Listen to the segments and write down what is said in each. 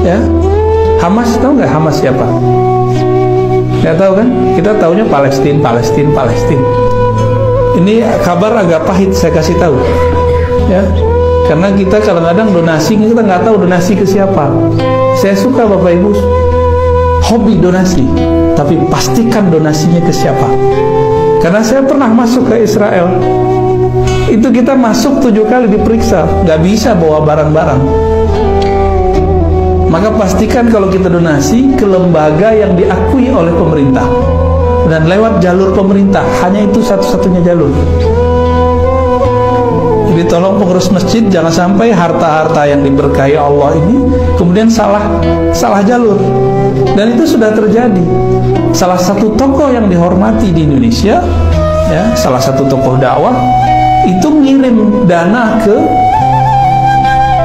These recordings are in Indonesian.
Ya, Hamas, tahu nggak Hamas siapa? Nggak tahu kan? Kita taunya Palestina. Ini kabar agak pahit saya kasih tahu, ya, karena kita kadang-kadang donasi kita nggak tahu donasi ke siapa. Saya suka Bapak Ibu hobi donasi, tapi pastikan donasinya ke siapa. Karena saya pernah masuk ke Israel, itu kita masuk 7 kali diperiksa, nggak bisa bawa barang-barang. Maka pastikan kalau kita donasi ke lembaga yang diakui oleh pemerintah dan lewat jalur pemerintah, hanya itu satu-satunya jalur. Jadi tolong pengurus masjid jangan sampai harta-harta yang diberkahi Allah ini kemudian salah jalur. Dan itu sudah terjadi. Salah satu tokoh yang dihormati di Indonesia, ya, salah satu tokoh dakwah itu ngirim dana ke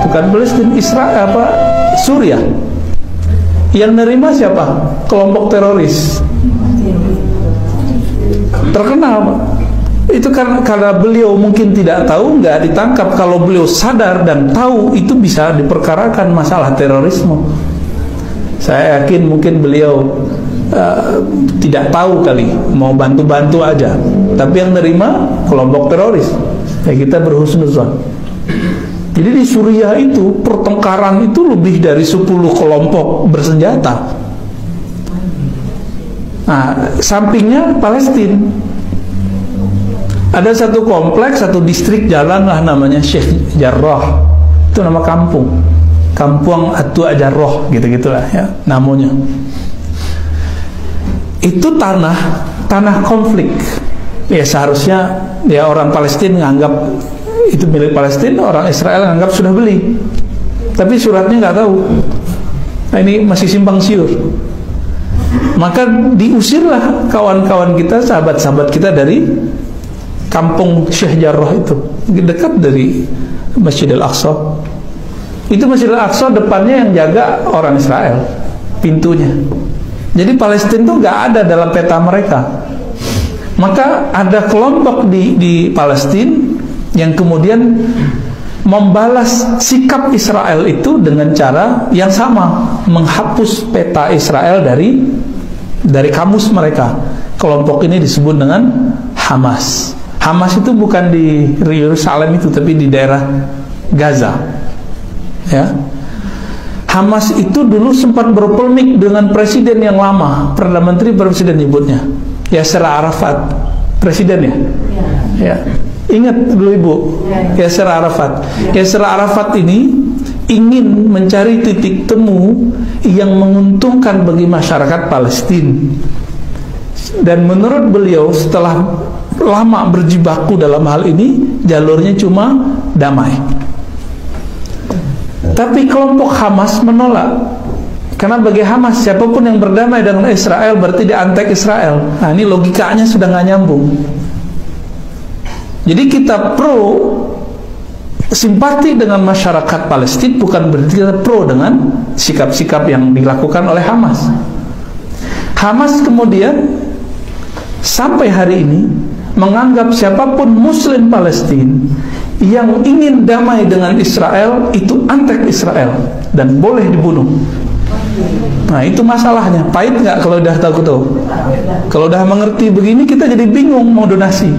bukan Palestina, Israel, Suriah. Yang nerima siapa? Kelompok teroris terkenal, Pak. Itu karena beliau mungkin tidak tahu, nggak ditangkap. Kalau beliau sadar dan tahu, itu bisa diperkarakan masalah terorisme. Saya yakin mungkin beliau tidak tahu kali, mau bantu-bantu aja. Tapi yang nerima kelompok teroris. Ya, kita berhusnuzon. Jadi di Suriah itu pertengkaran itu lebih dari 10 kelompok bersenjata. Nah, sampingnya Palestina. Ada satu kompleks, satu distrik jalan lah namanya Sheikh Jarrah. Itu nama kampung. Kampung Atu Jarrah, gitu-gitulah ya namanya. Itu tanah konflik. Ya seharusnya ya orang Palestina nganggap itu milik Palestina, orang Israel nganggap sudah beli. Tapi suratnya nggak tahu. Nah, ini masih simpang siur. Maka diusirlah kawan-kawan kita, sahabat-sahabat kita dari kampung Sheikh Jarrah itu, dekat dari Masjid Al-Aqsa. Itu Masjid Al-Aqsa depannya yang jaga orang Israel, pintunya. Jadi Palestina itu nggak ada dalam peta mereka. Maka ada kelompok di Palestina yang kemudian membalas sikap Israel itu dengan cara yang sama, menghapus peta Israel dari kamus mereka. Kelompok ini disebut dengan Hamas. Hamas itu bukan di Yerusalem itu, tapi di daerah Gaza. Ya. Hamas itu dulu sempat berpolemik dengan presiden yang lama, Perdana Menteri presiden nyebutnya, Yasser Arafat, presiden ya. Ya. Ingat dulu Ibu, Yasser Arafat. Yasser Arafat ini ingin mencari titik temu yang menguntungkan bagi masyarakat Palestina. Dan menurut beliau setelah lama berjibaku dalam hal ini, jalurnya cuma damai. Tapi kelompok Hamas menolak. Karena bagi Hamas, siapapun yang berdamai dengan Israel berarti dia antek Israel. Nah, ini logikanya sudah nggak nyambung. Jadi kita pro simpati dengan masyarakat Palestina, bukan berarti kita pro dengan sikap-sikap yang dilakukan oleh Hamas. Hamas kemudian sampai hari ini menganggap siapapun Muslim Palestina yang ingin damai dengan Israel itu antek Israel dan boleh dibunuh. Nah, itu masalahnya. Pahit nggak kalau udah tahu tuh? Kalau udah mengerti begini, kita jadi bingung mau donasi.